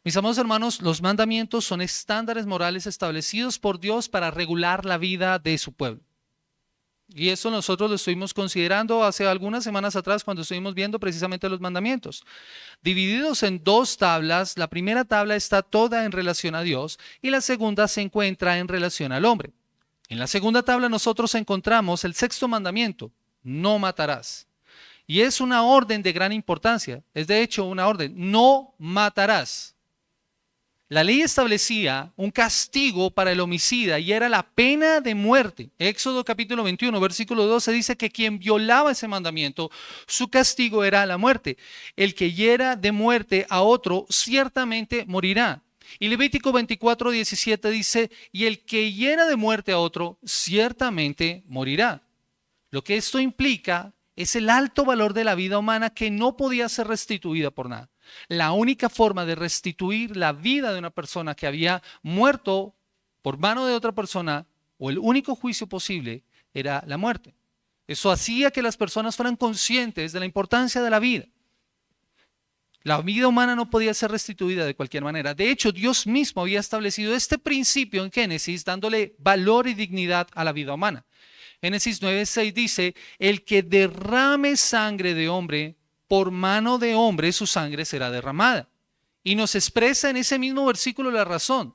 Mis amados hermanos, los mandamientos son estándares morales establecidos por Dios para regular la vida de su pueblo. Y eso nosotros lo estuvimos considerando hace algunas semanas atrás cuando estuvimos viendo precisamente los mandamientos. Divididos en dos tablas, la primera tabla está toda en relación a Dios y la segunda se encuentra en relación al hombre. En la segunda tabla nosotros encontramos el sexto mandamiento: no matarás. Y es una orden de gran importancia, es de hecho una orden: no matarás. La ley establecía un castigo para el homicida y era la pena de muerte. Éxodo capítulo 21, versículo 12 dice que quien violaba ese mandamiento, su castigo era la muerte. El que hiera de muerte a otro ciertamente morirá. Y Levítico 24, 17 dice, y el que hiera de muerte a otro ciertamente morirá. Lo que esto implica es el alto valor de la vida humana que no podía ser restituida por nada. La única forma de restituir la vida de una persona que había muerto por mano de otra persona, o el único juicio posible, era la muerte. Eso hacía que las personas fueran conscientes de la importancia de la vida. La vida humana no podía ser restituida de cualquier manera. De hecho, Dios mismo había establecido este principio en Génesis, dándole valor y dignidad a la vida humana. Génesis 9:6 dice, el que derrame sangre de hombre, por mano de hombre su sangre será derramada. Y nos expresa en ese mismo versículo la razón.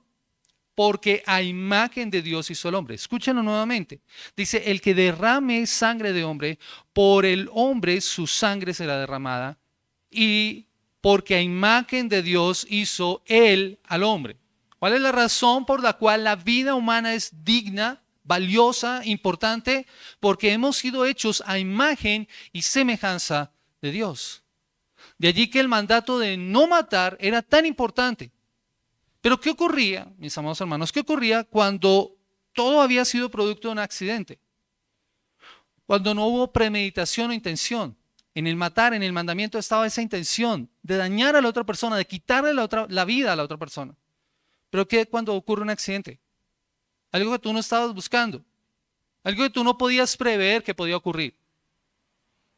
Porque a imagen de Dios hizo el hombre. Escúchenlo nuevamente. Dice, el que derrame sangre de hombre, por el hombre su sangre será derramada. Y porque a imagen de Dios hizo él al hombre. ¿Cuál es la razón por la cual la vida humana es digna, valiosa, importante? Porque hemos sido hechos a imagen y semejanza de Dios. De allí que el mandato de no matar era tan importante. Pero ¿qué ocurría, mis amados hermanos? ¿Qué ocurría cuando todo había sido producto de un accidente? Cuando no hubo premeditación o intención. En el matar, en el mandamiento estaba esa intención de dañar a la otra persona, de quitarle la vida a la otra persona. Pero ¿qué cuando ocurre un accidente? Algo que tú no estabas buscando. Algo que tú no podías prever que podía ocurrir.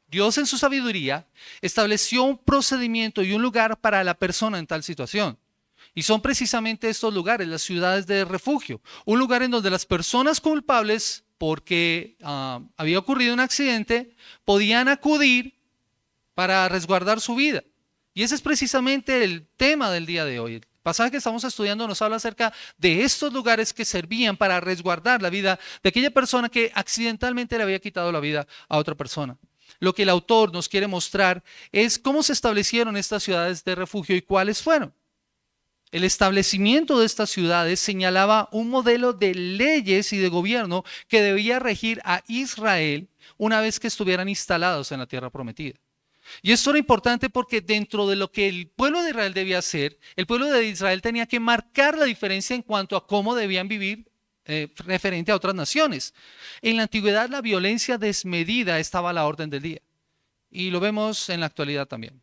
Dios en su sabiduría estableció un procedimiento y un lugar para la persona en tal situación. Y son precisamente estos lugares, las ciudades de refugio. Un lugar en donde las personas culpables, porque había ocurrido un accidente, podían acudir para resguardar su vida. Y ese es precisamente el tema del día de hoy. El pasaje que estamos estudiando nos habla acerca de estos lugares que servían para resguardar la vida de aquella persona que accidentalmente le había quitado la vida a otra persona. Lo que el autor nos quiere mostrar es cómo se establecieron estas ciudades de refugio y cuáles fueron. El establecimiento de estas ciudades señalaba un modelo de leyes y de gobierno que debía regir a Israel una vez que estuvieran instalados en la tierra prometida. Y esto era importante porque dentro de lo que el pueblo de Israel debía hacer, el pueblo de Israel tenía que marcar la diferencia en cuanto a cómo debían vivir referente a otras naciones. En la antigüedad la violencia desmedida estaba a la orden del día. Y lo vemos en la actualidad también.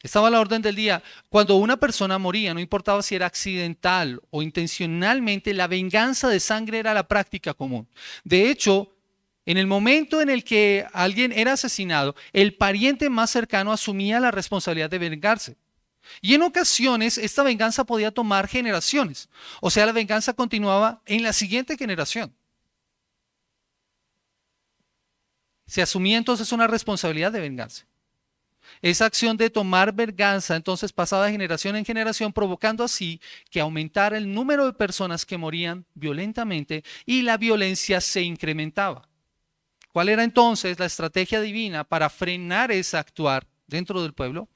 Estaba a la orden del día. Cuando una persona moría, no importaba si era accidental o intencionalmente, la venganza de sangre era la práctica común. De hecho, en el momento en el que alguien era asesinado, el pariente más cercano asumía la responsabilidad de vengarse. Y en ocasiones esta venganza podía tomar generaciones. O sea, la venganza continuaba en la siguiente generación. Se asumía entonces una responsabilidad de vengarse. Esa acción de tomar venganza entonces pasaba de generación en generación, provocando así que aumentara el número de personas que morían violentamente y la violencia se incrementaba. ¿Cuál era entonces la estrategia divina para frenar ese actuar dentro del pueblo?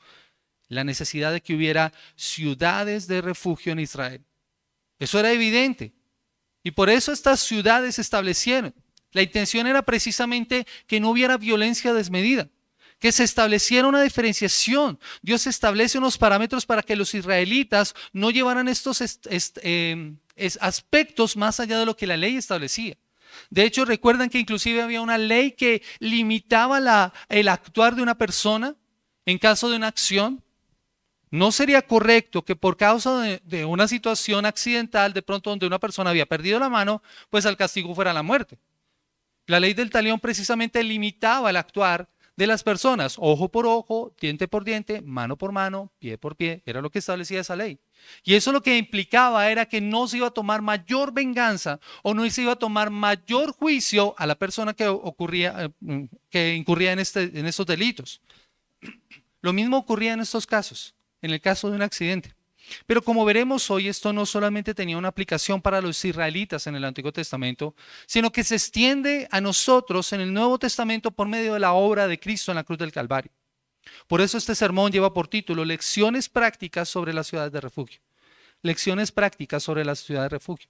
La necesidad de que hubiera ciudades de refugio en Israel. Eso era evidente. Y por eso estas ciudades se establecieron. La intención era precisamente que no hubiera violencia desmedida, que se estableciera una diferenciación. Dios establece unos parámetros para que los israelitas no llevaran estos aspectos más allá de lo que la ley establecía. De hecho, recuerdan que inclusive había una ley que limitaba el actuar de una persona en caso de una acción. No sería correcto que por causa de una situación accidental, de pronto donde una persona había perdido la mano, pues el castigo fuera la muerte. La ley del talión precisamente limitaba el actuar de las personas, ojo por ojo, diente por diente, mano por mano, pie por pie, era lo que establecía esa ley. Y eso lo que implicaba era que no se iba a tomar mayor venganza o no se iba a tomar mayor juicio a la persona que incurría en estos delitos. Lo mismo ocurría en estos casos, en el caso de un accidente. Pero como veremos hoy, esto no solamente tenía una aplicación para los israelitas en el Antiguo Testamento, sino que se extiende a nosotros en el Nuevo Testamento por medio de la obra de Cristo en la cruz del Calvario. Por eso este sermón lleva por título Lecciones prácticas sobre las ciudades de refugio. Lecciones prácticas sobre las ciudades de refugio.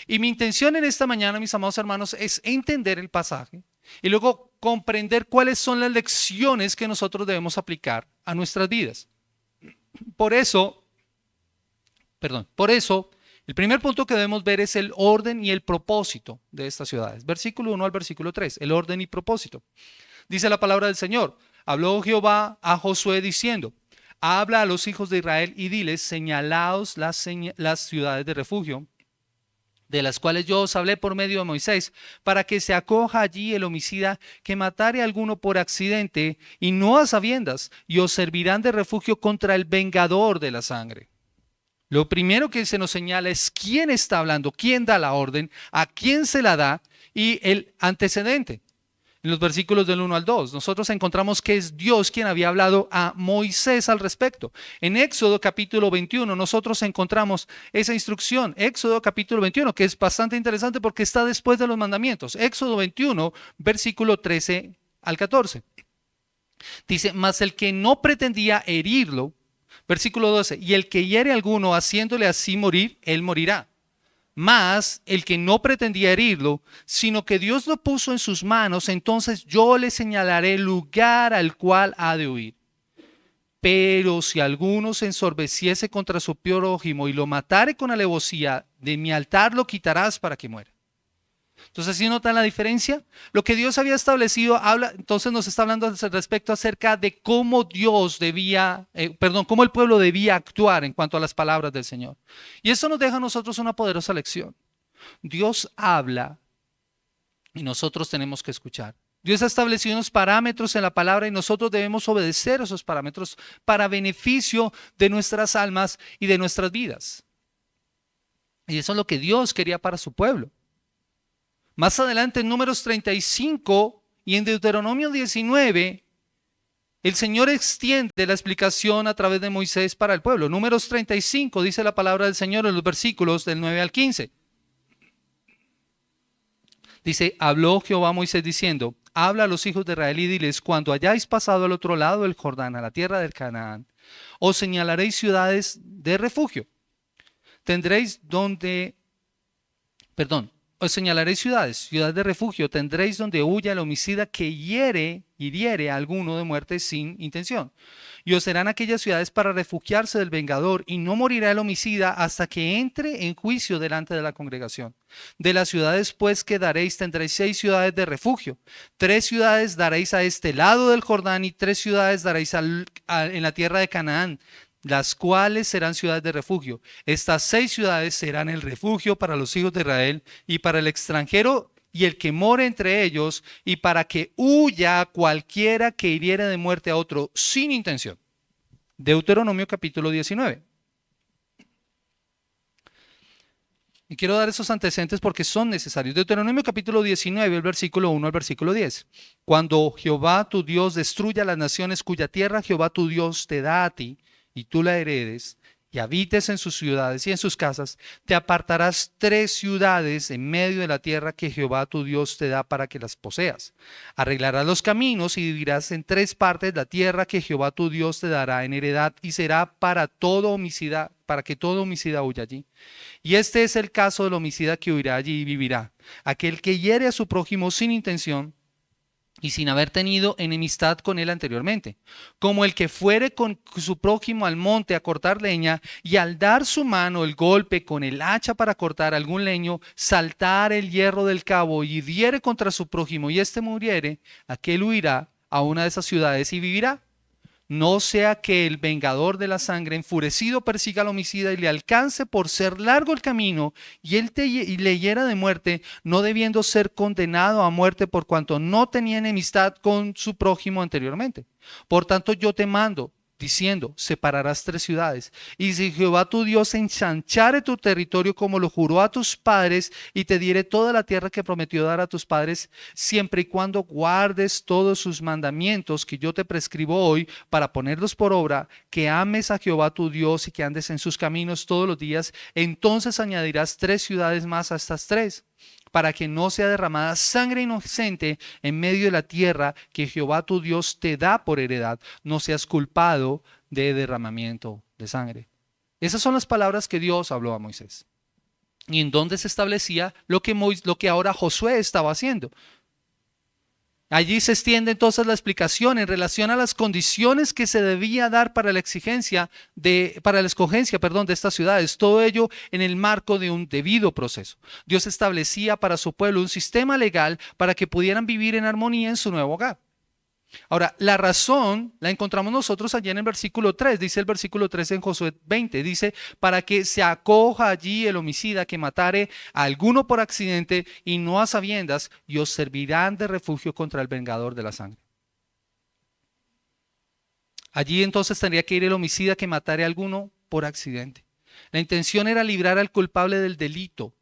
Y mi intención en esta mañana, mis amados hermanos, es entender el pasaje y luego comprender cuáles son las lecciones que nosotros debemos aplicar a nuestras vidas. Por eso, el primer punto que debemos ver es el orden y el propósito de estas ciudades. Versículo 1 al versículo 3, el orden y propósito. Dice la palabra del Señor: habló Jehová a Josué diciendo: habla a los hijos de Israel y diles, señalaos las ciudades de refugio, de las cuales yo os hablé por medio de Moisés, para que se acoja allí el homicida que matare a alguno por accidente y no a sabiendas, y os servirán de refugio contra el vengador de la sangre. Lo primero que se nos señala es quién está hablando, quién da la orden, a quién se la da y el antecedente. En los versículos del 1 al 2, nosotros encontramos que es Dios quien había hablado a Moisés al respecto. En Éxodo capítulo 21 nosotros encontramos esa instrucción. Éxodo capítulo 21, que es bastante interesante porque está después de los mandamientos. Éxodo 21, versículo 13 al 14. Dice: mas el que no pretendía herirlo, versículo 12, y el que hiere a alguno haciéndole así morir, él morirá. Mas el que no pretendía herirlo, sino que Dios lo puso en sus manos, entonces yo le señalaré el lugar al cual ha de huir. Pero si alguno se ensorbeciese contra su prójimo y lo matare con alevosía, de mi altar lo quitarás para que muera. Entonces, ¿sí notan la diferencia? Lo que Dios había establecido entonces nos está hablando al respecto acerca de cómo cómo el pueblo debía actuar en cuanto a las palabras del Señor. Y eso nos deja a nosotros una poderosa lección. Dios habla y nosotros tenemos que escuchar. Dios ha establecido unos parámetros en la palabra y nosotros debemos obedecer esos parámetros para beneficio de nuestras almas y de nuestras vidas. Y eso es lo que Dios quería para su pueblo. Más adelante en Números 35 y en Deuteronomio 19, el Señor extiende la explicación a través de Moisés para el pueblo. Números 35 dice la palabra del Señor en los versículos del 9 al 15. Dice: habló Jehová a Moisés diciendo: habla a los hijos de Israel y diles, cuando hayáis pasado al otro lado del Jordán, a la tierra del Canaán, os señalaréis ciudades de refugio. Os señalaréis ciudades de refugio, tendréis donde huya el homicida que hiriere a alguno de muerte sin intención. Y os serán aquellas ciudades para refugiarse del vengador, y no morirá el homicida hasta que entre en juicio delante de la congregación. De las ciudades pues que daréis, tendréis 6 ciudades de refugio. 3 ciudades daréis a este lado del Jordán, y 3 ciudades daréis en la tierra de Canaán, las cuales serán ciudades de refugio. Estas 6 ciudades serán el refugio para los hijos de Israel y para el extranjero y el que more entre ellos, y para que huya cualquiera que hiriere de muerte a otro sin intención. Deuteronomio capítulo 19. Y quiero dar esos antecedentes porque son necesarios. Deuteronomio capítulo 19, el versículo 1 al versículo 10. Cuando Jehová tu Dios destruya las naciones cuya tierra Jehová tu Dios te da a ti, y tú la heredes, y habites en sus ciudades y en sus casas, te apartarás 3 ciudades en medio de la tierra que Jehová tu Dios te da para que las poseas. Arreglarás los caminos y dividirás en 3 partes la tierra que Jehová tu Dios te dará en heredad, y será para que todo homicida huya allí. Y este es el caso del homicida que huirá allí y vivirá: aquel que hiere a su prójimo sin intención y sin haber tenido enemistad con él anteriormente, como el que fuere con su prójimo al monte a cortar leña, y al dar su mano el golpe con el hacha para cortar algún leño, saltar el hierro del cabo y diere contra su prójimo, y éste muriere, aquel huirá a una de esas ciudades y vivirá. no sea que el vengador de la sangre enfurecido persiga al homicida y le alcance por ser largo el camino y y le hiera de muerte, no debiendo ser condenado a muerte por cuanto no tenía enemistad con su prójimo anteriormente. Por tanto, yo te mando, diciendo, separarás 3 ciudades. Y si Jehová tu Dios ensanchare tu territorio como lo juró a tus padres, y te diere toda la tierra que prometió dar a tus padres, siempre y cuando guardes todos sus mandamientos que yo te prescribo hoy para ponerlos por obra, que ames a Jehová tu Dios y que andes en sus caminos todos los días, entonces añadirás 3 ciudades más a estas 3, para que no sea derramada sangre inocente en medio de la tierra que Jehová tu Dios te da por heredad. No seas culpado de derramamiento de sangre. Esas son las palabras que Dios habló a Moisés. Y en donde se establecía lo que ahora Josué estaba haciendo. Allí se extiende entonces la explicación en relación a las condiciones que se debía dar para la escogencia de estas ciudades. Todo ello en el marco de un debido proceso. Dios establecía para su pueblo un sistema legal para que pudieran vivir en armonía en su nuevo hogar. Ahora, la razón la encontramos nosotros allí en el versículo 3, dice el versículo 3 en Josué 20, dice, para que se acoja allí el homicida que matare a alguno por accidente y no a sabiendas, y os servirán de refugio contra el vengador de la sangre. Allí entonces tendría que ir el homicida que matare a alguno por accidente. La intención era librar al culpable del delito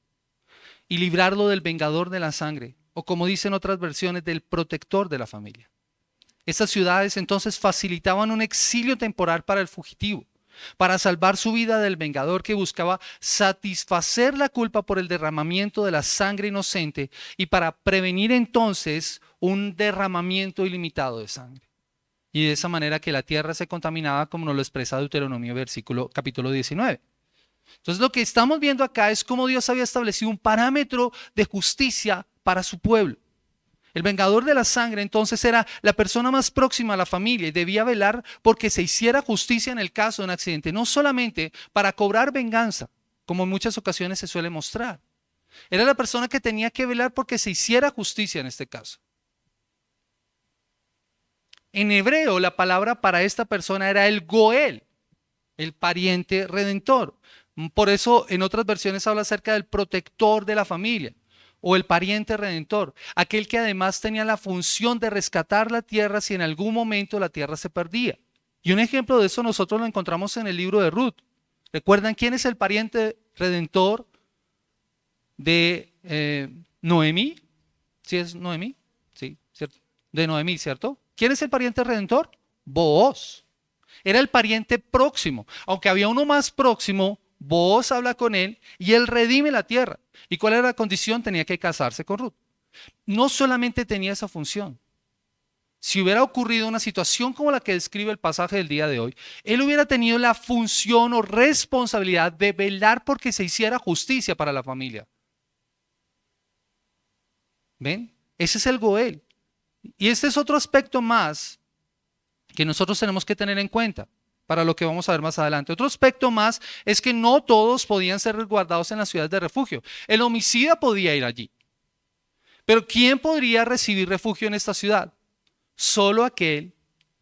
y librarlo del vengador de la sangre, o como dicen otras versiones, del protector de la familia. Estas ciudades entonces facilitaban un exilio temporal para el fugitivo, para salvar su vida del vengador que buscaba satisfacer la culpa por el derramamiento de la sangre inocente y para prevenir entonces un derramamiento ilimitado de sangre. Y de esa manera que la tierra se contaminaba, como nos lo expresa Deuteronomio capítulo 19. Entonces lo que estamos viendo acá es cómo Dios había establecido un parámetro de justicia para su pueblo. El vengador de la sangre entonces era la persona más próxima a la familia y debía velar porque se hiciera justicia en el caso de un accidente, no solamente para cobrar venganza, como en muchas ocasiones se suele mostrar. Era la persona que tenía que velar porque se hiciera justicia en este caso. En hebreo la palabra para esta persona era el Goel, el pariente redentor. Por eso en otras versiones habla acerca del protector de la familia. O el pariente redentor, aquel que además tenía la función de rescatar la tierra si en algún momento la tierra se perdía. Y un ejemplo de eso nosotros lo encontramos en el libro de Ruth. ¿Recuerdan quién es el pariente redentor de Noemí? ¿Sí es Noemí? Sí, ¿cierto? De Noemí, ¿cierto? ¿Quién es el pariente redentor? Booz. Era el pariente próximo. Aunque había uno más próximo, Booz habla con él y él redime la tierra. ¿Y cuál era la condición? Tenía que casarse con Ruth. No solamente tenía esa función. Si hubiera ocurrido una situación como la que describe el pasaje del día de hoy, él hubiera tenido la función o responsabilidad de velar porque se hiciera justicia para la familia. ¿Ven? Ese es el Goel. Y este es otro aspecto más que nosotros tenemos que tener en cuenta para lo que vamos a ver más adelante. Otro aspecto más es que no todos podían ser resguardados en las ciudades de refugio. El homicida podía ir allí. Pero ¿quién podría recibir refugio en esta ciudad? Solo aquel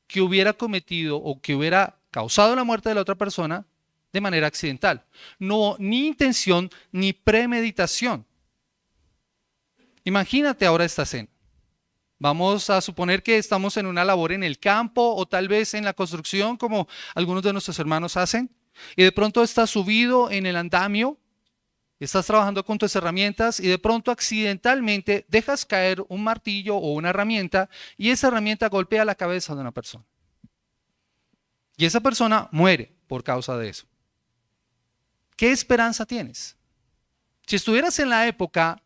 que hubiera cometido o que hubiera causado la muerte de la otra persona de manera accidental. No, ni intención ni premeditación. Imagínate ahora esta escena. Vamos a suponer que estamos en una labor en el campo o tal vez en la construcción como algunos de nuestros hermanos hacen y de pronto estás subido en el andamio, estás trabajando con tus herramientas y de pronto accidentalmente dejas caer un martillo o una herramienta y esa herramienta golpea la cabeza de una persona. Y esa persona muere por causa de eso. ¿Qué esperanza tienes? Si estuvieras en la época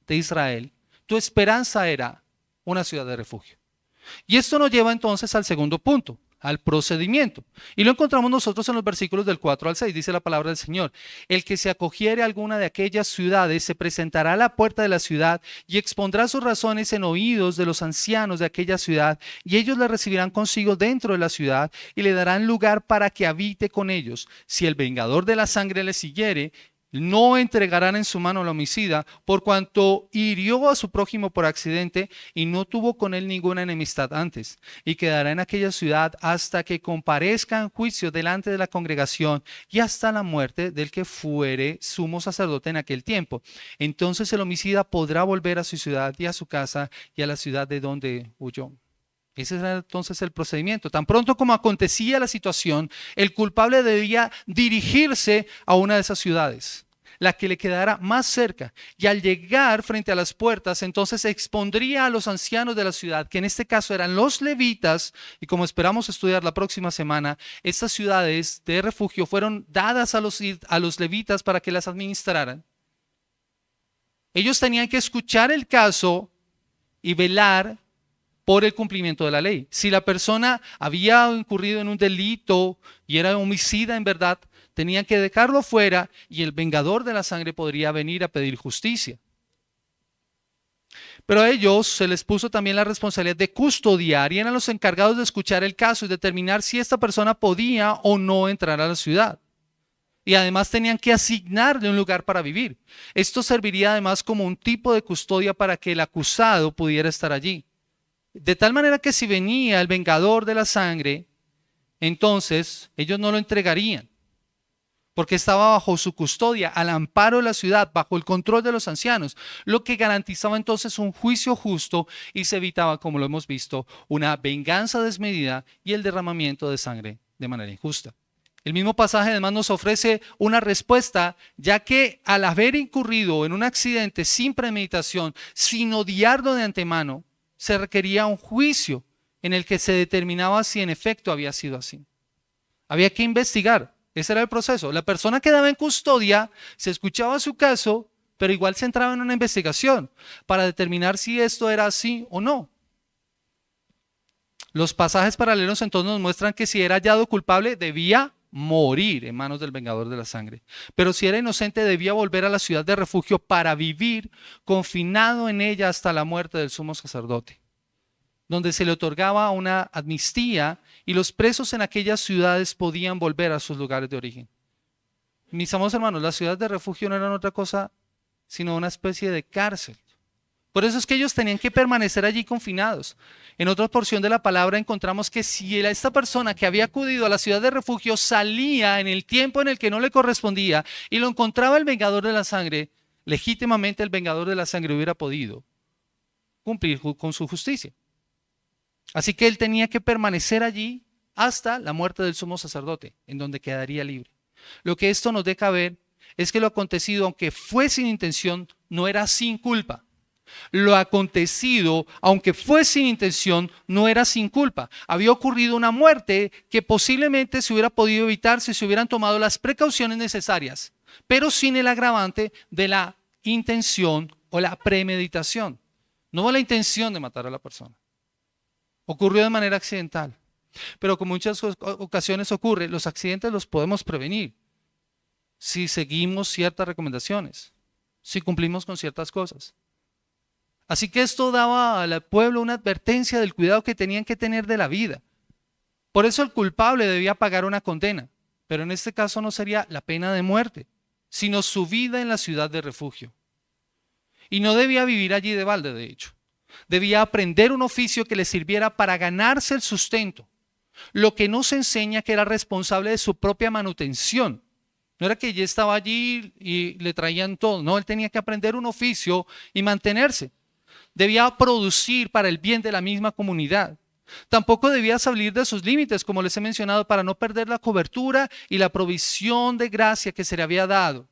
de Israel, tu esperanza era una ciudad de refugio. Y esto nos lleva entonces al segundo punto, al procedimiento. Y lo encontramos nosotros en los versículos del 4 al 6, dice la palabra del Señor. El que se acogiere a alguna de aquellas ciudades se presentará a la puerta de la ciudad y expondrá sus razones en oídos de los ancianos de aquella ciudad, y ellos le recibirán consigo dentro de la ciudad y le darán lugar para que habite con ellos. Si el vengador de la sangre le siguiere, no entregarán en su mano al homicida, por cuanto hirió a su prójimo por accidente y no tuvo con él ninguna enemistad antes, y quedará en aquella ciudad hasta que comparezca en juicio delante de la congregación y hasta la muerte del que fuere sumo sacerdote en aquel tiempo. Entonces el homicida podrá volver a su ciudad y a su casa y a la ciudad de donde huyó. Ese era entonces el procedimiento. Tan pronto como acontecía la situación, el culpable debía dirigirse a una de esas ciudades, la que le quedara más cerca. Y al llegar frente a las puertas, entonces expondría a los ancianos de la ciudad, que en este caso eran los levitas, y como esperamos estudiar la próxima semana, estas ciudades de refugio fueron dadas a los levitas para que las administraran. Ellos tenían que escuchar el caso y velar por el cumplimiento de la ley. Si la persona había incurrido en un delito y era homicida en verdad, tenían que dejarlo fuera y el vengador de la sangre podría venir a pedir justicia. Pero a ellos se les puso también la responsabilidad de custodiar y eran los encargados de escuchar el caso y determinar si esta persona podía o no entrar a la ciudad. Y además tenían que asignarle un lugar para vivir. Esto serviría además como un tipo de custodia para que el acusado pudiera estar allí. De tal manera que si venía el vengador de la sangre, entonces ellos no lo entregarían, porque estaba bajo su custodia, al amparo de la ciudad, bajo el control de los ancianos, lo que garantizaba entonces un juicio justo y se evitaba, como lo hemos visto, una venganza desmedida y el derramamiento de sangre de manera injusta. El mismo pasaje además nos ofrece una respuesta, ya que al haber incurrido en un accidente sin premeditación, sin odiarlo de antemano, se requería un juicio en el que se determinaba si en efecto había sido así. Había que investigar, ese era el proceso. La persona quedaba en custodia, se escuchaba su caso, pero igual se entraba en una investigación para determinar si esto era así o no. Los pasajes paralelos entonces nos muestran que si era hallado culpable debía morir en manos del vengador de la sangre. Pero si era inocente debía volver a la ciudad de refugio para vivir confinado en ella hasta la muerte del sumo sacerdote, donde se le otorgaba una amnistía y los presos en aquellas ciudades podían volver a sus lugares de origen. Mis amados hermanos, las ciudades de refugio no eran otra cosa sino una especie de cárcel. Por eso es que ellos tenían que permanecer allí confinados. En otra porción de la palabra encontramos que si esta persona que había acudido a la ciudad de refugio salía en el tiempo en el que no le correspondía y lo encontraba el vengador de la sangre, legítimamente el vengador de la sangre hubiera podido cumplir con su justicia. Así que él tenía que permanecer allí hasta la muerte del sumo sacerdote, en donde quedaría libre. Lo que esto nos deja ver es que lo acontecido, aunque fue sin intención, no era sin culpa. Lo acontecido, aunque fue sin intención, no era sin culpa. Había ocurrido una muerte que posiblemente se hubiera podido evitar si se hubieran tomado las precauciones necesarias, pero sin el agravante de la intención o la premeditación. No hubo la intención de matar a la persona. Ocurrió de manera accidental. Pero como muchas ocasiones ocurre, los accidentes los podemos prevenir si seguimos ciertas recomendaciones, si cumplimos con ciertas cosas. Así que esto daba al pueblo una advertencia del cuidado que tenían que tener de la vida. Por eso el culpable debía pagar una condena, pero en este caso no sería la pena de muerte, sino su vida en la ciudad de refugio. Y no debía vivir allí de balde, de hecho. Debía aprender un oficio que le sirviera para ganarse el sustento. Lo que nos enseña que era responsable de su propia manutención. No era que ya estaba allí y le traían todo. No, él tenía que aprender un oficio y mantenerse. Debía producir para el bien de la misma comunidad. Tampoco debía salir de sus límites, como les he mencionado, para no perder la cobertura y la provisión de gracia que se le había dado.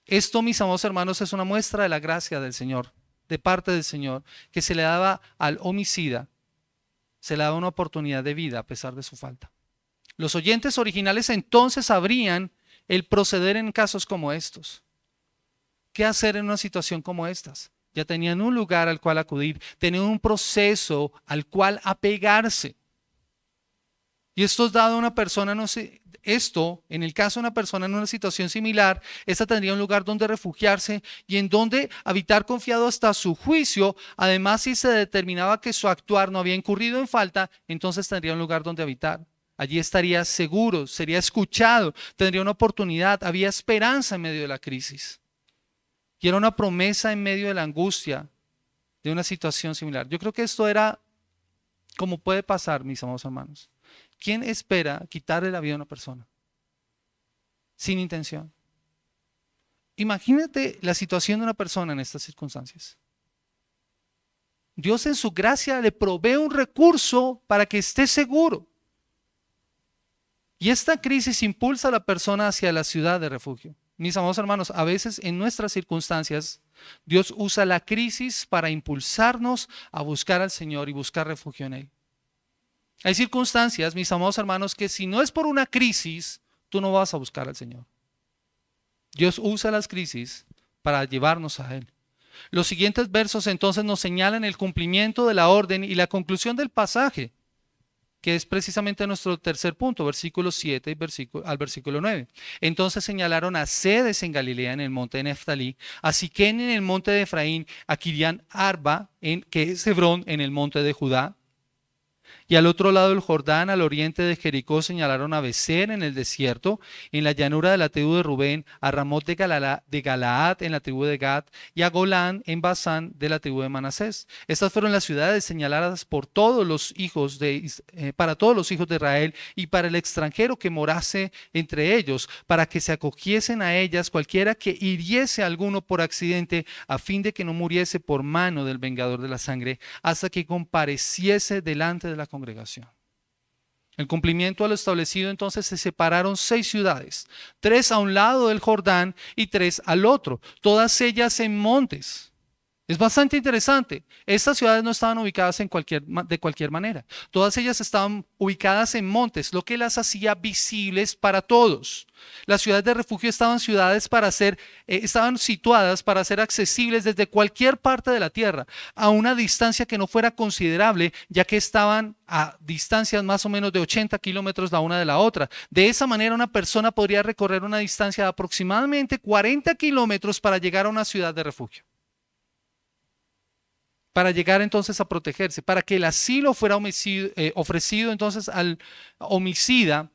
Esto, mis amados hermanos, es una muestra de la gracia del Señor, de parte del Señor, que se le daba al homicida, se le daba una oportunidad de vida a pesar de su falta. Los oyentes originales entonces sabrían el proceder en casos como estos. ¿Qué hacer en una situación como estas? Ya tenían un lugar al cual acudir, tenían un proceso al cual apegarse. Y esto es dado a una persona, no sé, esto, en el caso de una persona en una situación similar, esta tendría un lugar donde refugiarse y en donde habitar confiado hasta su juicio. Además, si se determinaba que su actuar no había incurrido en falta, entonces tendría un lugar donde habitar. Allí estaría seguro, sería escuchado, tendría una oportunidad, había esperanza en medio de la crisis. Y era una promesa en medio de la angustia de una situación similar. Yo creo que esto era como puede pasar, mis amados hermanos. ¿Quién espera quitarle la vida a una persona sin intención? Imagínate la situación de una persona en estas circunstancias. Dios en su gracia le provee un recurso para que esté seguro. Y esta crisis impulsa a la persona hacia la ciudad de refugio. Mis amados hermanos, a veces en nuestras circunstancias, Dios usa la crisis para impulsarnos a buscar al Señor y buscar refugio en Él. Hay circunstancias, mis amados hermanos, que si no es por una crisis, tú no vas a buscar al Señor. Dios usa las crisis para llevarnos a Él. Los siguientes versos entonces nos señalan el cumplimiento de la orden y la conclusión del pasaje, que es precisamente nuestro tercer punto, versículo 7 al versículo 9. Entonces señalaron a Cedes en Galilea, en el monte de Neftalí, a Siquén en el monte de Efraín, a Kirián Arba, que es Hebrón, en el monte de Judá. Y al otro lado del Jordán, al oriente de Jericó, señalaron a Becer en el desierto, en la llanura de la tribu de Rubén, a Ramot de Galaad en la tribu de Gad, y a Golán en Basán de la tribu de Manasés. Estas fueron las ciudades señaladas por todos los hijos para todos los hijos de Israel y para el extranjero que morase entre ellos, para que se acogiesen a ellas cualquiera que hiriese a alguno por accidente, a fin de que no muriese por mano del vengador de la sangre, hasta que compareciese delante de la congregación. El cumplimiento a lo establecido, entonces se separaron 6 ciudades, 3 a un lado del Jordán y 3 al otro, todas ellas en montes. Es bastante interesante. Estas ciudades no estaban ubicadas de cualquier manera. Todas ellas estaban ubicadas en montes, lo que las hacía visibles para todos. Las ciudades de refugio estaban situadas para ser accesibles desde cualquier parte de la tierra, a una distancia que no fuera considerable, ya que estaban a distancias más o menos de 80 kilómetros la una de la otra. De esa manera, una persona podría recorrer una distancia de aproximadamente 40 kilómetros para llegar a una ciudad de refugio. Para llegar entonces a protegerse, para que el asilo fuera ofrecido entonces al homicida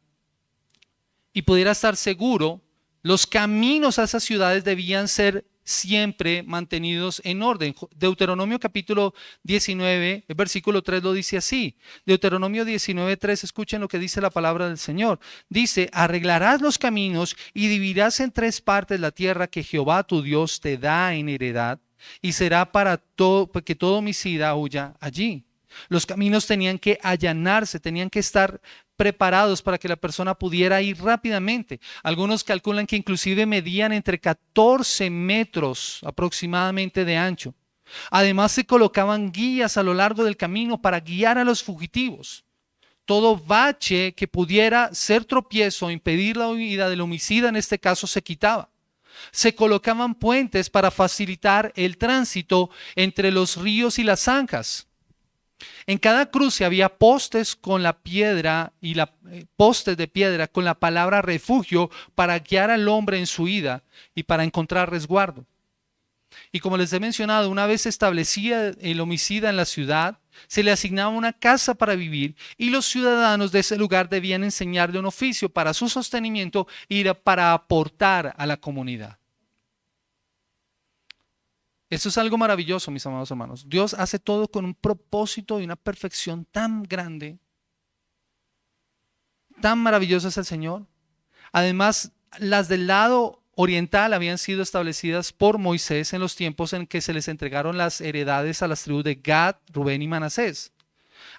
y pudiera estar seguro, los caminos a esas ciudades debían ser siempre mantenidos en orden. Deuteronomio capítulo 19, el versículo 3 lo dice así. Deuteronomio 19:3, escuchen lo que dice la palabra del Señor. Dice: arreglarás los caminos y dividirás en 3 partes la tierra que Jehová tu Dios te da en heredad, y será para que todo homicida huya allí. Los caminos tenían que allanarse, tenían que estar preparados para que la persona pudiera ir rápidamente. Algunos calculan que inclusive medían entre 14 metros aproximadamente de ancho. Además se colocaban guías a lo largo del camino para guiar a los fugitivos. Todo bache que pudiera ser tropiezo o impedir la huida del homicida en este caso se quitaba. Se colocaban puentes para facilitar el tránsito entre los ríos y las zanjas. En cada cruce había postes con la piedra postes de piedra con la palabra refugio para guiar al hombre en su ida y para encontrar resguardo. Y como les he mencionado, una vez establecida el homicida en la ciudad, se le asignaba una casa para vivir y los ciudadanos de ese lugar debían enseñarle un oficio para su sostenimiento y para aportar a la comunidad. Eso es algo maravilloso, mis amados hermanos. Dios hace todo con un propósito y una perfección tan grande. Tan maravilloso es el Señor. Además, las del lado oriental habían sido establecidas por Moisés en los tiempos en que se les entregaron las heredades a las tribus de Gad, Rubén y Manasés.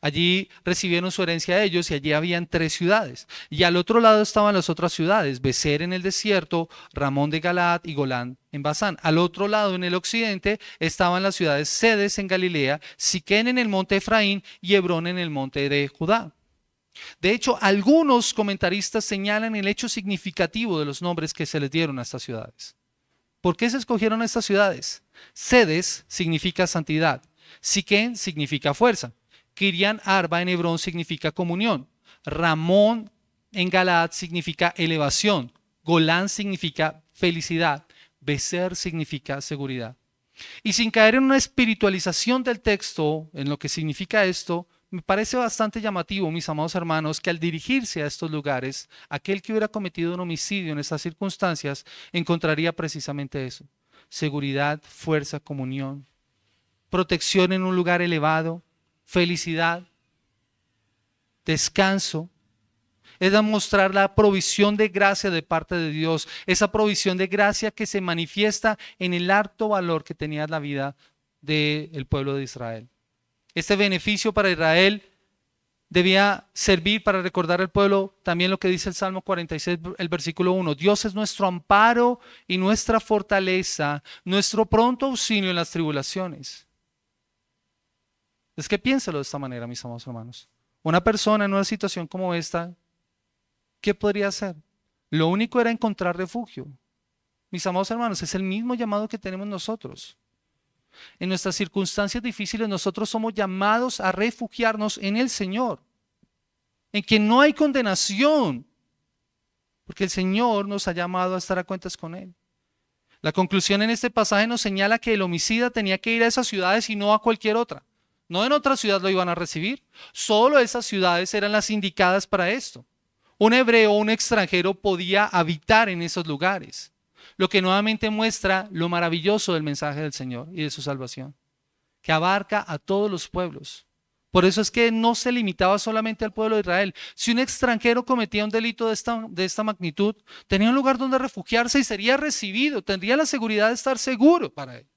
Allí recibieron su herencia a ellos y allí habían 3 ciudades. Y al otro lado estaban las otras ciudades: Becer en el desierto, Ramón de Galaad y Golán en Basán. Al otro lado, en el occidente, estaban las ciudades Cedes en Galilea, Siquén en el monte Efraín y Hebrón en el monte de Judá. De hecho, algunos comentaristas señalan el hecho significativo de los nombres que se les dieron a estas ciudades. ¿Por qué se escogieron estas ciudades? Cedes significa santidad, Siquén significa fuerza, Kirián Arba en Hebrón significa comunión, Ramón en Galaad significa elevación, Golán significa felicidad, Becer significa seguridad. Y sin caer en una espiritualización del texto, en lo que significa esto, me parece bastante llamativo, mis amados hermanos, que al dirigirse a estos lugares, aquel que hubiera cometido un homicidio en estas circunstancias encontraría precisamente eso: seguridad, fuerza, comunión, protección en un lugar elevado, felicidad, descanso. Es demostrar la provisión de gracia de parte de Dios, esa provisión de gracia que se manifiesta en el alto valor que tenía la vida del pueblo de Israel. Este beneficio para Israel debía servir para recordar al pueblo también lo que dice el Salmo 46, el versículo 1. Dios es nuestro amparo y nuestra fortaleza, nuestro pronto auxilio en las tribulaciones. Es que piénsalo de esta manera, mis amados hermanos. Una persona en una situación como esta, ¿qué podría hacer? Lo único era encontrar refugio. Mis amados hermanos, es el mismo llamado que tenemos nosotros. En nuestras circunstancias difíciles nosotros somos llamados a refugiarnos en el Señor, en que no hay condenación, porque el Señor nos ha llamado a estar a cuentas con Él. La conclusión en este pasaje nos señala que el homicida tenía que ir a esas ciudades y no a cualquier otra. No en otra ciudad lo iban a recibir, solo esas ciudades eran las indicadas para esto. Un hebreo o un extranjero podía habitar en esos lugares, lo que nuevamente muestra lo maravilloso del mensaje del Señor y de su salvación, que abarca a todos los pueblos. Por eso es que no se limitaba solamente al pueblo de Israel. Si un extranjero cometía un delito de esta magnitud, tenía un lugar donde refugiarse y sería recibido, tendría la seguridad de estar seguro para él.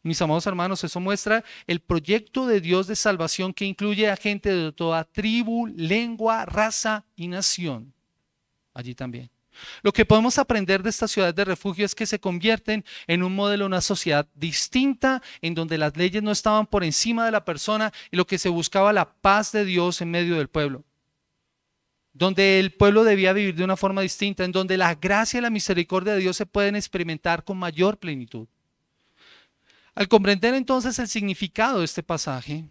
Mis amados hermanos, eso muestra el proyecto de Dios de salvación que incluye a gente de toda tribu, lengua, raza y nación. Allí también. Lo que podemos aprender de estas ciudades de refugio es que se convierten en un modelo de una sociedad distinta, en donde las leyes no estaban por encima de la persona y lo que se buscaba la paz de Dios en medio del pueblo. Donde el pueblo debía vivir de una forma distinta, en donde la gracia y la misericordia de Dios se pueden experimentar con mayor plenitud. Al comprender entonces el significado de este pasaje,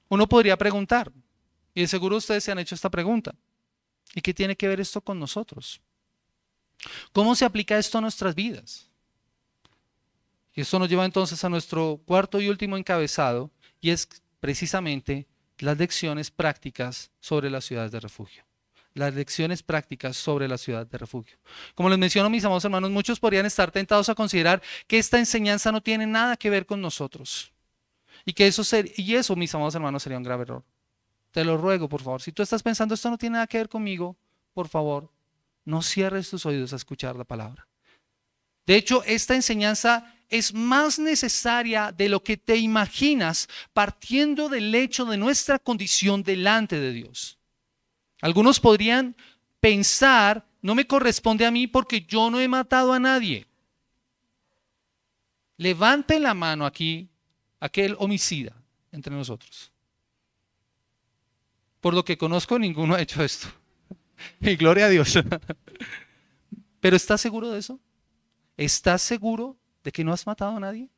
uno podría preguntar, y de seguro ustedes se han hecho esta pregunta: ¿y qué tiene que ver esto con nosotros? ¿Cómo se aplica esto a nuestras vidas? Y esto nos lleva entonces a nuestro cuarto y último encabezado, y es precisamente las lecciones prácticas sobre las ciudades de refugio. Las lecciones prácticas sobre la ciudad de refugio. Como les menciono, mis amados hermanos, muchos podrían estar tentados a considerar que esta enseñanza no tiene nada que ver con nosotros. Y eso, mis amados hermanos, sería un grave error. Te lo ruego, por favor. Si tú estás pensando esto no tiene nada que ver conmigo, por favor, no cierres tus oídos a escuchar la palabra. De hecho, esta enseñanza es más necesaria de lo que te imaginas, partiendo del hecho de nuestra condición delante de Dios. Algunos podrían pensar: no me corresponde a mí porque yo no he matado a nadie. Levanten la mano aquí aquel homicida entre nosotros. Por lo que conozco, ninguno ha hecho esto. Y gloria a Dios. Pero ¿estás seguro de eso? ¿Estás seguro de que no has matado a nadie?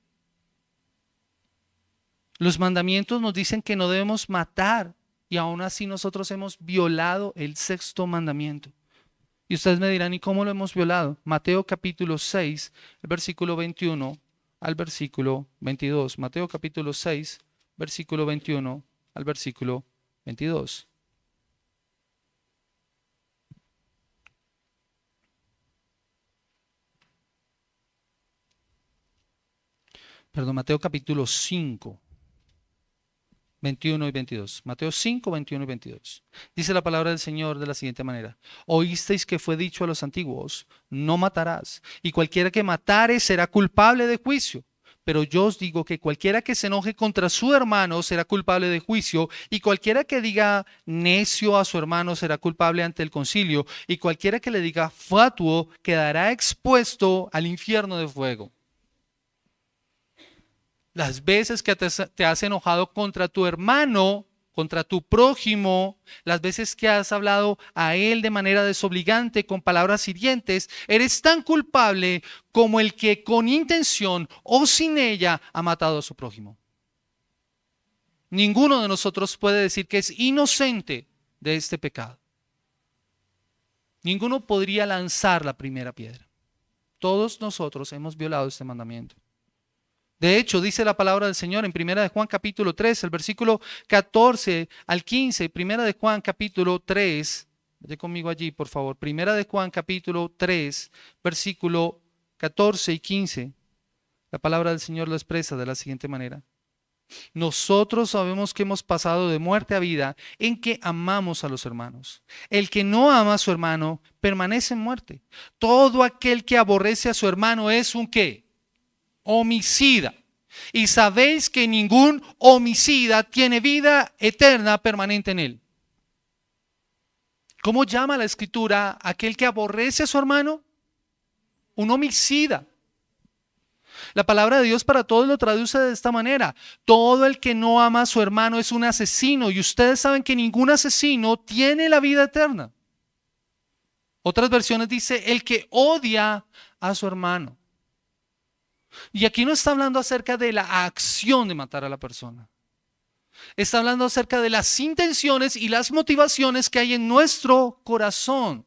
Los mandamientos nos dicen que no debemos matar, y aún así nosotros hemos violado el sexto mandamiento. Y ustedes me dirán: ¿y cómo lo hemos violado? Mateo capítulo 6, el versículo 21 al versículo 22. Mateo capítulo 6, versículo 21 al versículo 22. Perdón, Mateo capítulo 5. 21 y 22. Mateo 5, 21 y 22. Dice la palabra del Señor de la siguiente manera: oísteis que fue dicho a los antiguos: no matarás, y cualquiera que matare será culpable de juicio. Pero yo os digo que cualquiera que se enoje contra su hermano será culpable de juicio, y cualquiera que diga necio a su hermano será culpable ante el concilio, y cualquiera que le diga fatuo quedará expuesto al infierno de fuego. Las veces que te has enojado contra tu hermano, contra tu prójimo, las veces que has hablado a él de manera desobligante, con palabras hirientes, eres tan culpable como el que con intención o sin ella ha matado a su prójimo. Ninguno de nosotros puede decir que es inocente de este pecado. Ninguno podría lanzar la primera piedra. Todos nosotros hemos violado este mandamiento. De hecho, dice la palabra del Señor en Primera de Juan capítulo 3, el versículo 14 al 15, Primera de Juan capítulo 3, vaya conmigo allí por favor, Primera de Juan capítulo 3, versículo 14 y 15, la palabra del Señor lo expresa de la siguiente manera. Nosotros sabemos que hemos pasado de muerte a vida en que amamos a los hermanos. El que no ama a su hermano permanece en muerte. Todo aquel que aborrece a su hermano es un ¿qué? Homicida. Y sabéis que ningún homicida tiene vida eterna permanente en él. ¿Cómo llama la Escritura a aquel que aborrece a su hermano? Un homicida. La palabra de Dios para todos lo traduce de esta manera. Todo el que no ama a su hermano es un asesino, y ustedes saben que ningún asesino tiene la vida eterna. Otras versiones dice el que odia a su hermano. Y aquí no está hablando acerca de la acción de matar a la persona. Está hablando acerca de las intenciones y las motivaciones que hay en nuestro corazón.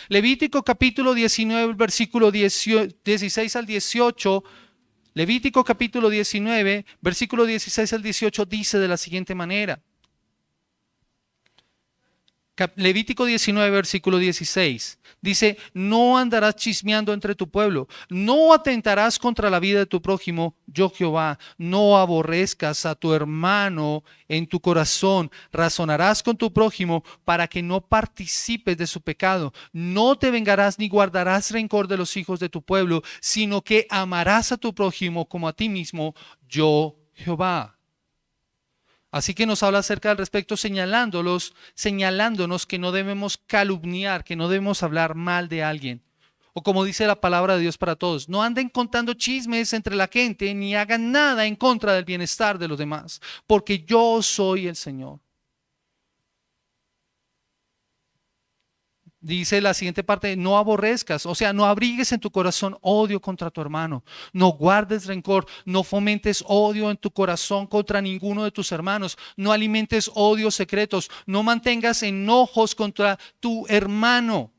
Levítico capítulo 19, versículo 16 al 18. Levítico capítulo 19, versículo 16 al 18 dice de la siguiente manera. Levítico 19, versículo 16. Dice, no andarás chismeando entre tu pueblo, no atentarás contra la vida de tu prójimo, yo Jehová, no aborrezcas a tu hermano en tu corazón, razonarás con tu prójimo para que no participes de su pecado, no te vengarás ni guardarás rencor de los hijos de tu pueblo, sino que amarás a tu prójimo como a ti mismo, yo Jehová. Así que nos habla acerca del respecto señalándonos que no debemos calumniar, que no debemos hablar mal de alguien. O como dice la palabra de Dios para todos, no anden contando chismes entre la gente ni hagan nada en contra del bienestar de los demás, porque yo soy el Señor. Dice la siguiente parte, no aborrezcas, o sea, no abrigues en tu corazón odio contra tu hermano, no guardes rencor, no fomentes odio en tu corazón contra ninguno de tus hermanos, no alimentes odios secretos, no mantengas enojos contra tu hermano.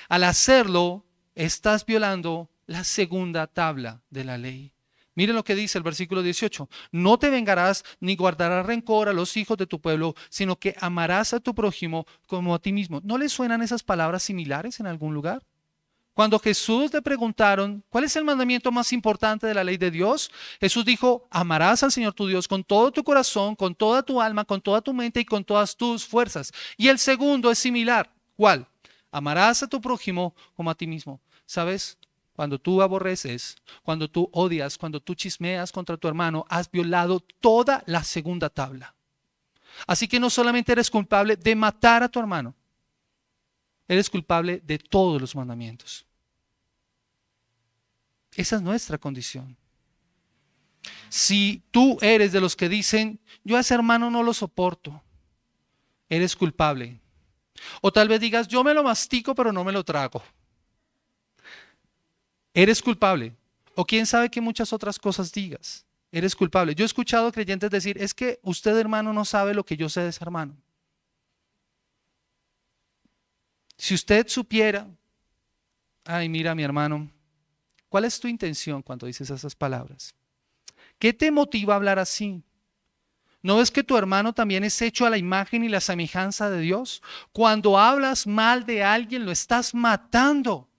Al hacerlo, estás violando la segunda tabla de la ley. Miren lo que dice el versículo 18. No te vengarás ni guardarás rencor a los hijos de tu pueblo, sino que amarás a tu prójimo como a ti mismo. ¿No les suenan esas palabras similares en algún lugar? Cuando Jesús le preguntaron, ¿cuál es el mandamiento más importante de la ley de Dios? Jesús dijo, amarás al Señor tu Dios con todo tu corazón, con toda tu alma, con toda tu mente y con todas tus fuerzas. Y el segundo es similar. ¿Cuál? Amarás a tu prójimo como a ti mismo. ¿Sabes? Cuando tú aborreces, cuando tú odias, cuando tú chismeas contra tu hermano, has violado toda la segunda tabla. Así que no solamente eres culpable de matar a tu hermano, eres culpable de todos los mandamientos. Esa es nuestra condición. Si tú eres de los que dicen, yo a ese hermano no lo soporto, eres culpable. O tal vez digas, yo me lo mastico pero no me lo trago. Eres culpable. O quién sabe qué muchas otras cosas digas. Eres culpable. Yo he escuchado creyentes decir, es que usted hermano no sabe lo que yo sé de ese hermano. Si usted supiera, ay mira mi hermano, ¿cuál es tu intención cuando dices esas palabras? ¿Qué te motiva a hablar así? ¿No ves que tu hermano también es hecho a la imagen y la semejanza de Dios? Cuando hablas mal de alguien lo estás matando.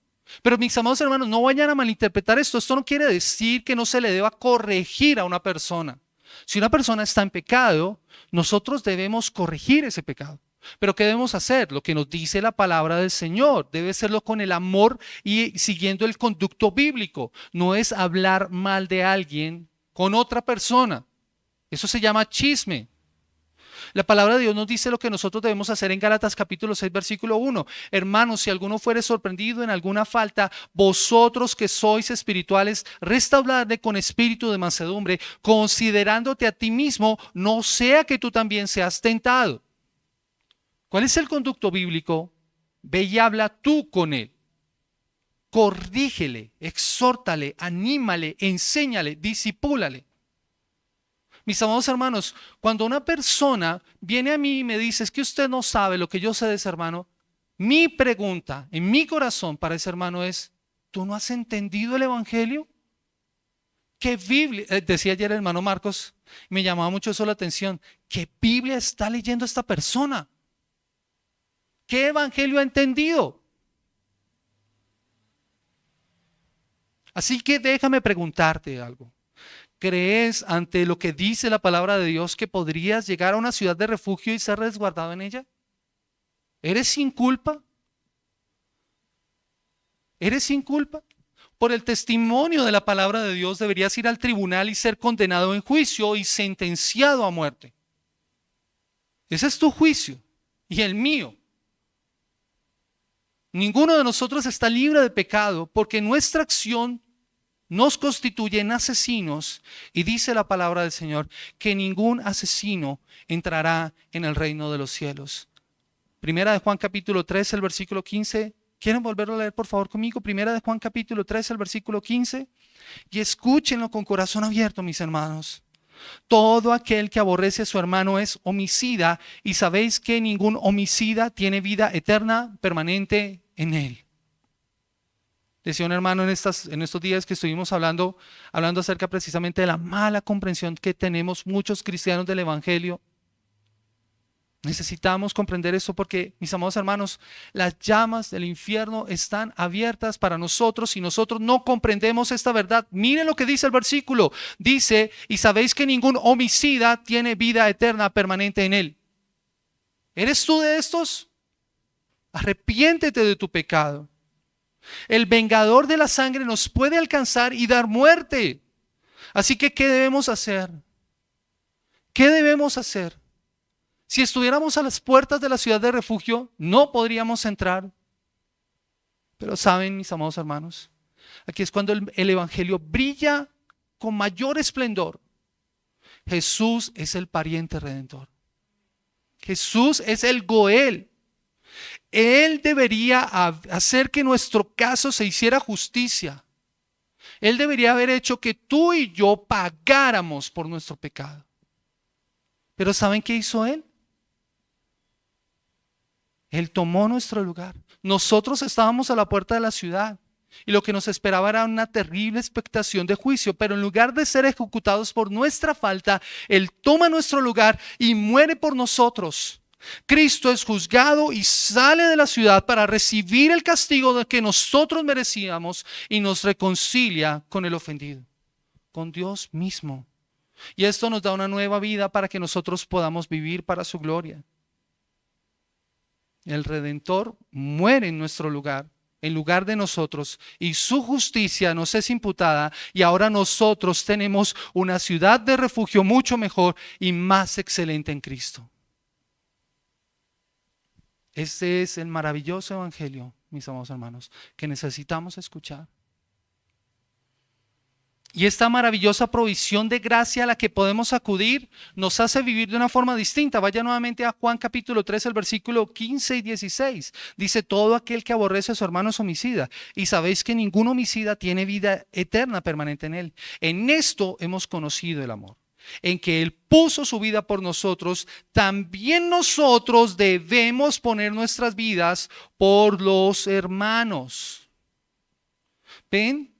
Pero mis amados hermanos, no vayan a malinterpretar esto. Esto no quiere decir que no se le deba corregir a una persona. Si una persona está en pecado, nosotros debemos corregir ese pecado. Pero ¿qué debemos hacer? Lo que nos dice la palabra del Señor. Debe serlo con el amor y siguiendo el conducto bíblico. No es hablar mal de alguien con otra persona. Eso se llama chisme. La palabra de Dios nos dice lo que nosotros debemos hacer en Gálatas capítulo 6 versículo 1. Hermanos, si alguno fuere sorprendido en alguna falta, vosotros que sois espirituales, restauradle con espíritu de mansedumbre, considerándote a ti mismo, no sea que tú también seas tentado. ¿Cuál es el conducto bíblico? Ve y habla tú con él. Corrígele, exhórtale, anímale, enséñale, disipúlale. Mis amados hermanos, cuando una persona viene a mí y me dice, es que usted no sabe lo que yo sé de ese hermano, mi pregunta en mi corazón para ese hermano es, ¿tú no has entendido el evangelio? ¿Qué Biblia? Decía ayer el hermano Marcos, me llamaba mucho eso la atención. ¿Qué Biblia está leyendo esta persona? ¿Qué evangelio ha entendido? Así que déjame preguntarte algo. ¿Crees ante lo que dice la palabra de Dios que podrías llegar a una ciudad de refugio y ser resguardado en ella? ¿Eres sin culpa? ¿Eres sin culpa? Por el testimonio de la palabra de Dios deberías ir al tribunal y ser condenado en juicio y sentenciado a muerte. Ese es tu juicio y el mío. Ninguno de nosotros está libre de pecado porque nuestra acción nos constituye en asesinos y dice la palabra del Señor que ningún asesino entrará en el reino de los cielos. Primera de Juan capítulo 3, el versículo 15. ¿Quieren volverlo a leer por favor conmigo? Primera de Juan capítulo 3, el versículo 15. Y escúchenlo con corazón abierto, mis hermanos. Todo aquel que aborrece a su hermano es homicida, y sabéis que ningún homicida tiene vida eterna permanente en él. Decía un hermano en estos días que estuvimos hablando acerca precisamente de la mala comprensión que tenemos muchos cristianos del evangelio. Necesitamos comprender esto porque, mis amados hermanos, las llamas del infierno están abiertas para nosotros y nosotros no comprendemos esta verdad. Miren lo que dice el versículo. Dice, y sabéis que ningún homicida tiene vida eterna permanente en él. ¿Eres tú de estos? Arrepiéntete de tu pecado. El vengador de la sangre nos puede alcanzar y dar muerte. Así que, ¿qué debemos hacer? ¿Qué debemos hacer? Si estuviéramos a las puertas de la ciudad de refugio, no podríamos entrar. Pero saben, mis amados hermanos, aquí es cuando el evangelio brilla con mayor esplendor. Jesús es el pariente redentor. Jesús es el Goel. Él debería hacer que nuestro caso se hiciera justicia. Él debería haber hecho que tú y yo pagáramos por nuestro pecado. Pero ¿saben qué hizo Él? Él tomó nuestro lugar. Nosotros estábamos a la puerta de la ciudad y lo que nos esperaba era una terrible expectación de juicio, pero en lugar de ser ejecutados por nuestra falta, Él toma nuestro lugar y muere por nosotros. Cristo es juzgado y sale de la ciudad para recibir el castigo de que nosotros merecíamos y nos reconcilia con el ofendido, con Dios mismo. Y esto nos da una nueva vida para que nosotros podamos vivir para su gloria. El Redentor muere en nuestro lugar, en lugar de nosotros, y su justicia nos es imputada, y ahora nosotros tenemos una ciudad de refugio mucho mejor y más excelente en Cristo. Este es el maravilloso evangelio, mis amados hermanos, que necesitamos escuchar. Y esta maravillosa provisión de gracia a la que podemos acudir nos hace vivir de una forma distinta. Vaya nuevamente a Juan capítulo 3, el versículo 15 y 16. Dice, todo aquel que aborrece a su hermano es homicida. Y sabéis que ningún homicida tiene vida eterna permanente en él. En esto hemos conocido el amor. En que Él puso su vida por nosotros, también nosotros debemos poner nuestras vidas por los hermanos. ¿Ven?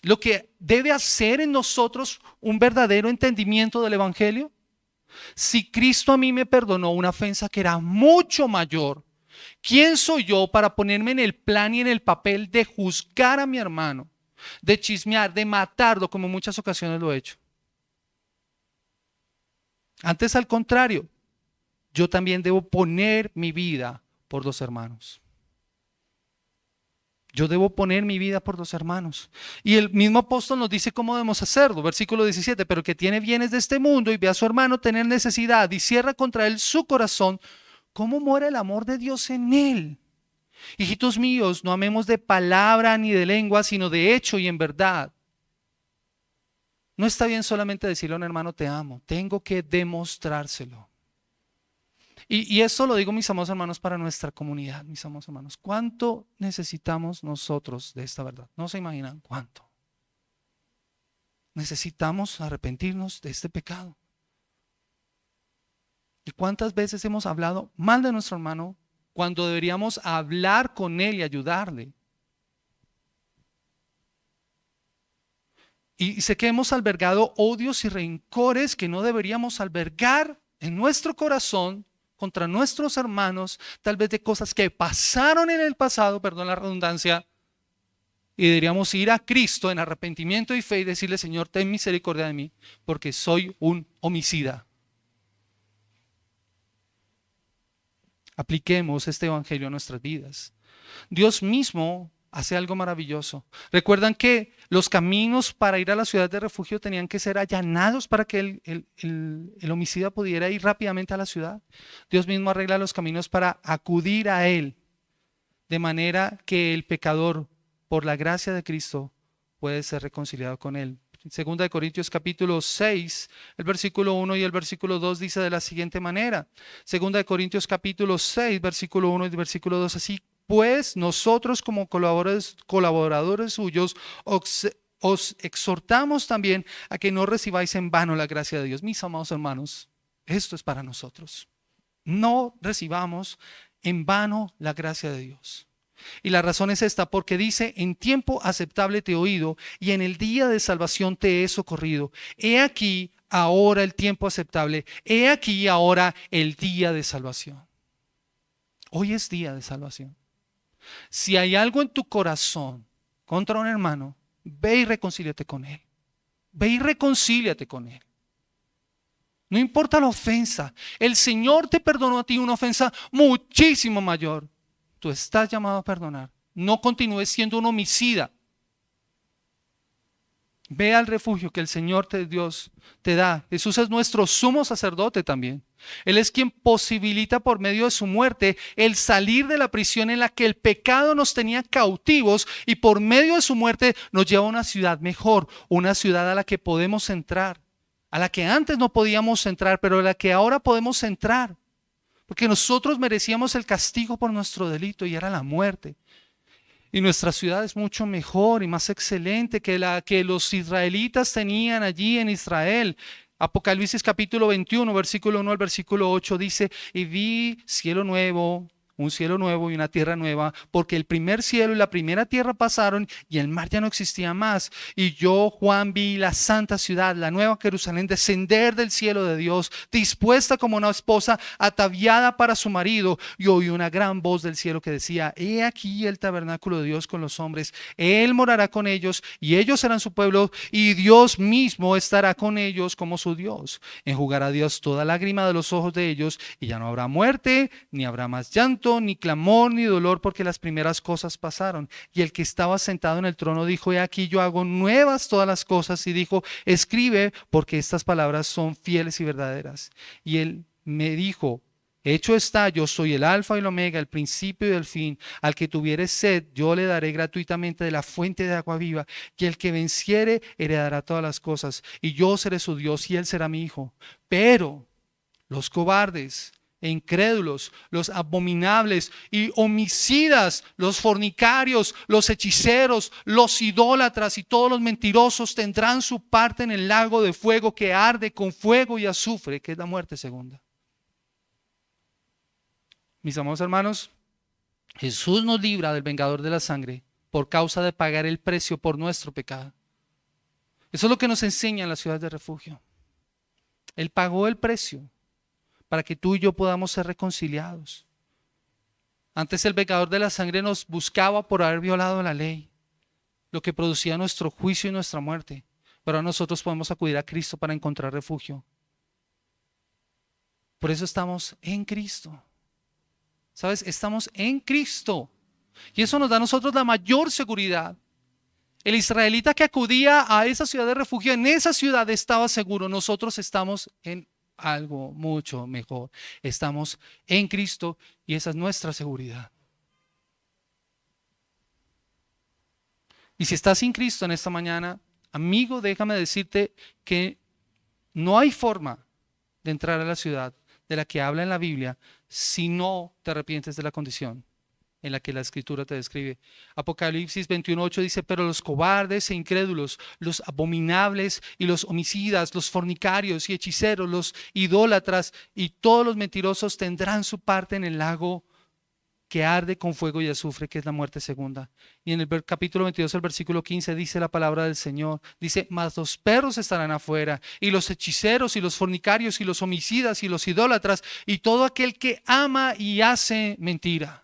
Lo que debe hacer en nosotros un verdadero entendimiento del evangelio. Si Cristo a mí me perdonó una ofensa que era mucho mayor, ¿quién soy yo para ponerme en el plan y en el papel de juzgar a mi hermano, de chismear, de matarlo, como en muchas ocasiones lo he hecho? Antes, al contrario, yo también debo poner mi vida por los hermanos. Yo debo poner mi vida por los hermanos. Y el mismo apóstol nos dice cómo debemos hacerlo. Versículo 17, pero el que tiene bienes de este mundo y ve a su hermano tener necesidad y cierra contra él su corazón, ¿cómo muere el amor de Dios en él? Hijitos míos, no amemos de palabra ni de lengua, sino de hecho y en verdad. No está bien solamente decirle a un hermano te amo, tengo que demostrárselo. Y esto lo digo, mis amados hermanos, para nuestra comunidad, mis amados hermanos. ¿Cuánto necesitamos nosotros de esta verdad? No se imaginan cuánto. Necesitamos arrepentirnos de este pecado. ¿Y cuántas veces hemos hablado mal de nuestro hermano cuando deberíamos hablar con él y ayudarle? Y sé que hemos albergado odios y rencores que no deberíamos albergar en nuestro corazón contra nuestros hermanos, tal vez de cosas que pasaron en el pasado, perdón la redundancia, y deberíamos ir a Cristo en arrepentimiento y fe y decirle: Señor, ten misericordia de mí, porque soy un homicida. Apliquemos este evangelio a nuestras vidas. Dios mismo hace algo maravilloso. ¿Recuerdan que los caminos para ir a la ciudad de refugio tenían que ser allanados para que el homicida pudiera ir rápidamente a la ciudad? Dios mismo arregla los caminos para acudir a Él, de manera que el pecador, por la gracia de Cristo, puede ser reconciliado con Él. Segunda de Corintios capítulo 6, el versículo 1 y el versículo 2 dice de la siguiente manera. Segunda de Corintios capítulo 6, versículo 1 y versículo 2, así pues nosotros como colaboradores suyos os exhortamos también a que no recibáis en vano la gracia de Dios. Mis amados hermanos, esto es para nosotros. No recibamos en vano la gracia de Dios. Y la razón es esta, porque dice: en tiempo aceptable te he oído y en el día de salvación te he socorrido. He aquí ahora el tiempo aceptable, he aquí ahora el día de salvación. Hoy es día de salvación. Si hay algo en tu corazón contra un hermano, ve y reconcíliate con él. Ve y reconcíliate con él. No importa la ofensa, el Señor te perdonó a ti una ofensa muchísimo mayor. Tú estás llamado a perdonar. No continúes siendo un homicida. Ve al refugio que el Señor Dios te da. Jesús es nuestro sumo sacerdote también. Él es quien posibilita por medio de su muerte el salir de la prisión en la que el pecado nos tenía cautivos, y por medio de su muerte nos lleva a una ciudad mejor, una ciudad a la que podemos entrar, a la que antes no podíamos entrar, pero a la que ahora podemos entrar. Porque nosotros merecíamos el castigo por nuestro delito y era la muerte. Y nuestra ciudad es mucho mejor y más excelente que la que los israelitas tenían allí en Israel. Apocalipsis capítulo 21, versículo 1 al versículo 8 dice: y vi un cielo nuevo y una tierra nueva, porque el primer cielo y la primera tierra pasaron y el mar ya no existía más. Y yo, Juan, vi la santa ciudad, la nueva Jerusalén, descender del cielo de Dios, dispuesta como una esposa ataviada para su marido. Y oí una gran voz del cielo que decía: he aquí el tabernáculo de Dios con los hombres, Él morará con ellos y ellos serán su pueblo, y Dios mismo estará con ellos como su Dios. Enjugará Dios toda lágrima de los ojos de ellos, y ya no habrá muerte, ni habrá más llanto, ni clamor, ni dolor, porque las primeras cosas pasaron. Y el que estaba sentado en el trono dijo: he aquí yo hago nuevas todas las cosas. Y dijo: escribe, porque estas palabras son fieles y verdaderas. Y él me dijo: hecho está, yo soy el alfa y el omega, el principio y el fin. Al que tuviere sed, yo le daré gratuitamente de la fuente de agua viva. Y el que venciere heredará todas las cosas, y yo seré su Dios y él será mi hijo. Pero los cobardes e incrédulos, los abominables y homicidas, los fornicarios, los hechiceros, los idólatras y todos los mentirosos tendrán su parte en el lago de fuego que arde con fuego y azufre, que es la muerte segunda. Mis amados hermanos, Jesús nos libra del vengador de la sangre por causa de pagar el precio por nuestro pecado. Eso es lo que nos enseña en la ciudad de refugio. Él pagó el precio para que tú y yo podamos ser reconciliados. Antes el vengador de la sangre nos buscaba por haber violado la ley, lo que producía nuestro juicio y nuestra muerte. Pero nosotros podemos acudir a Cristo para encontrar refugio. Por eso estamos en Cristo. ¿Sabes? Estamos en Cristo. Y eso nos da a nosotros la mayor seguridad. El israelita que acudía a esa ciudad de refugio, en esa ciudad estaba seguro. Nosotros estamos en algo mucho mejor. Estamos en Cristo y esa es nuestra seguridad. Y si estás sin Cristo en esta mañana, amigo, déjame decirte que no hay forma de entrar a la ciudad de la que habla en la Biblia si no te arrepientes de la condición en la que la Escritura te describe. Apocalipsis 21:8 dice: pero los cobardes e incrédulos, los abominables y los homicidas, los fornicarios y hechiceros, los idólatras y todos los mentirosos tendrán su parte en el lago que arde con fuego y azufre, que es la muerte segunda. Y en el capítulo 22, el versículo 15, dice la palabra del Señor. Dice, mas los perros estarán afuera, y los hechiceros, y los fornicarios, y los homicidas, y los idólatras, y todo aquel que ama y hace mentira.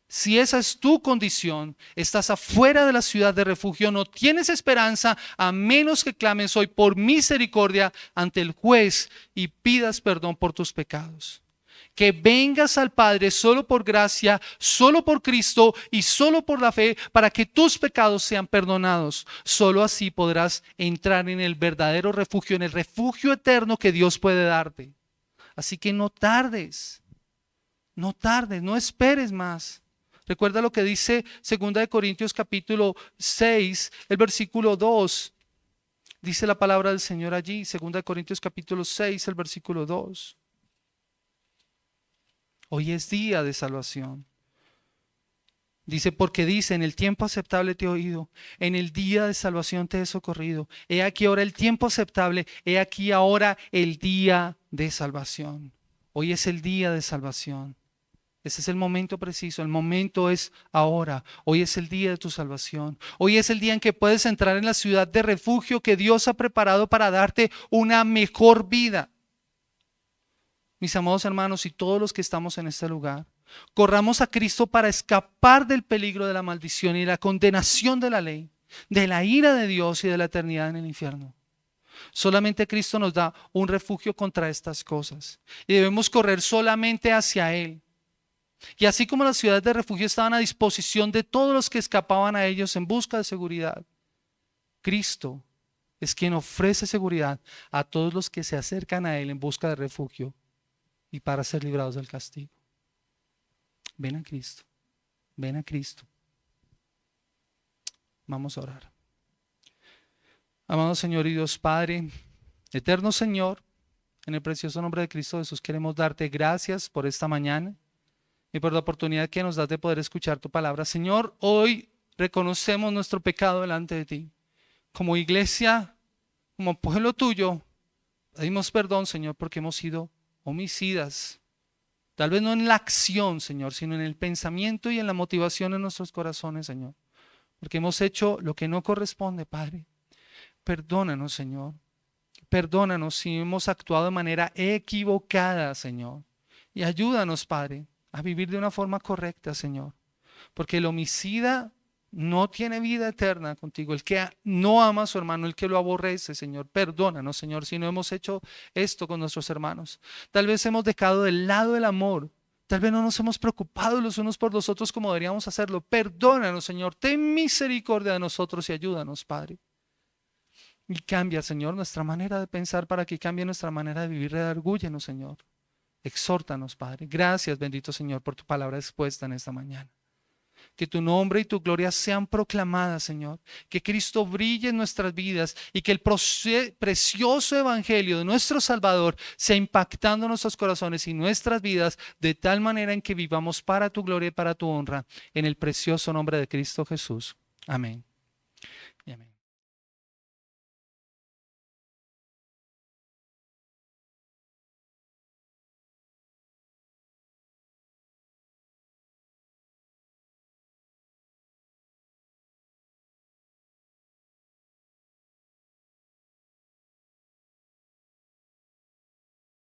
Si esa es tu condición, estás afuera de la ciudad de refugio, no tienes esperanza a menos que clames hoy por misericordia ante el juez y pidas perdón por tus pecados. Que vengas al Padre solo por gracia, solo por Cristo y solo por la fe para que tus pecados sean perdonados. Solo así podrás entrar en el verdadero refugio, en el refugio eterno que Dios puede darte. Así que no tardes, no esperes más. Recuerda lo que dice 2 Corintios capítulo 6, el versículo 2. Dice la palabra del Señor allí, 2 Corintios capítulo 6, el versículo 2. Hoy es día de salvación. Dice, porque dice, en el tiempo aceptable te he oído, en el día de salvación te he socorrido. He aquí ahora el tiempo aceptable, he aquí ahora el día de salvación. Hoy es el día de salvación. Ese es el momento preciso, el momento es ahora. Hoy es el día de tu salvación. Hoy es el día en que puedes entrar en la ciudad de refugio que Dios ha preparado para darte una mejor vida. Mis amados hermanos y todos los que estamos en este lugar, corramos a Cristo para escapar del peligro de la maldición y la condenación de la ley, de la ira de Dios y de la eternidad en el infierno. Solamente Cristo nos da un refugio contra estas cosas y debemos correr solamente hacia Él. Y así como las ciudades de refugio estaban a disposición de todos los que escapaban a ellos en busca de seguridad, Cristo es quien ofrece seguridad a todos los que se acercan a Él en busca de refugio y para ser librados del castigo. Ven a Cristo, ven a Cristo. Vamos a orar. Amado Señor y Dios Padre, eterno Señor, en el precioso nombre de Cristo Jesús queremos darte gracias por esta mañana y por la oportunidad que nos das de poder escuchar tu palabra. Señor, hoy reconocemos nuestro pecado delante de ti. Como iglesia, como pueblo tuyo, pedimos perdón, Señor, porque hemos sido homicidas. Tal vez no en la acción, Señor, sino en el pensamiento y en la motivación en nuestros corazones, Señor. Porque hemos hecho lo que no corresponde, Padre. Perdónanos, Señor. Perdónanos si hemos actuado de manera equivocada, Señor. Y ayúdanos, Padre, a vivir de una forma correcta, Señor. Porque el homicida no tiene vida eterna contigo. El que no ama a su hermano, el que lo aborrece, Señor. Perdónanos, Señor, si no hemos hecho esto con nuestros hermanos. Tal vez hemos dejado del lado del amor. Tal vez no nos hemos preocupado los unos por los otros como deberíamos hacerlo. Perdónanos, Señor. Ten misericordia de nosotros y ayúdanos, Padre. Y cambia, Señor, nuestra manera de pensar para que cambie nuestra manera de vivir. Redargúyenos, Señor. Exhórtanos, Padre. Gracias, bendito Señor, por tu palabra expuesta en esta mañana. Que tu nombre y tu gloria sean proclamadas, Señor. Que Cristo brille en nuestras vidas y que el precioso evangelio de nuestro Salvador sea impactando nuestros corazones y nuestras vidas de tal manera en que vivamos para tu gloria y para tu honra. En el precioso nombre de Cristo Jesús. Amén.